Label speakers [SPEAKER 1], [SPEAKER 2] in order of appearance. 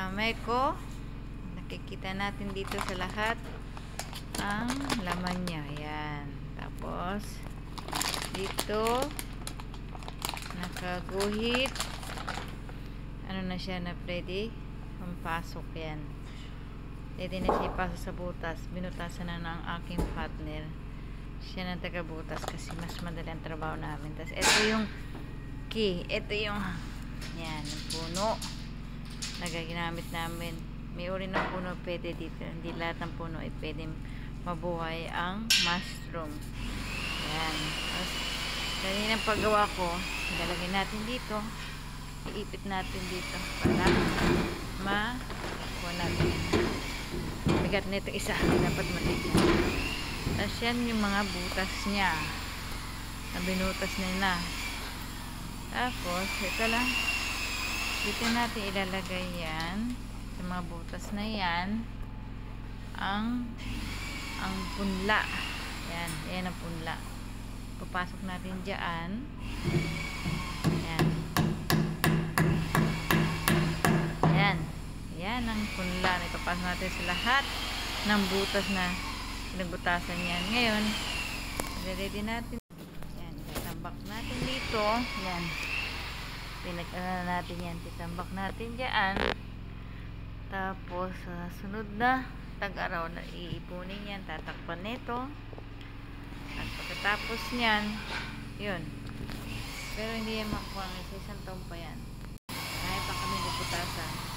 [SPEAKER 1] Meko. Nakikita natin dito sa lahat ang laman niya. Yan. Tapos, dito, nakaguhit. Ano na siya na ready? Pampasok yan. Ready na siya ipasok sa butas. Binutasan na ng aking partner. Siya na taga-butas kasi mas madali ang trabaho namin. Tapos, ito yung key. Ito yung yan, yung puno na gagamit namin. May uri ng puno pwede dito. Hindi lahat ng puno ay pwede mabuhay ang mushroom. Yan. Tapos, kaninang paggawa ko, ilalagay natin dito. Iipit natin dito para makuha natin. Bigat nito isa. Dapat matigas. Tapos yan yung mga butas niya. Na binutas na. Tapos, ito lang. Dito natin ilalagay yan. Sa mga butas na yan. Ang punla. Yan. Yan ang punla. Papasok natin dyan. Yan. Yan. Yan ang punla. Ipapasok natin sa lahat ng butas na pinagbutasan yan. Ngayon, ready natin. Yan. Tatambak natin dito. Yan. Pinag-ano natin yan. Titambak natin dyan. Tapos, sunod na tag-araw na iipunin yan. Tatakpan nito. At pagkatapos nyan, yun. Pero hindi yan makuha. Isa isang taon pa yan. Kaya pa kami bubutasan.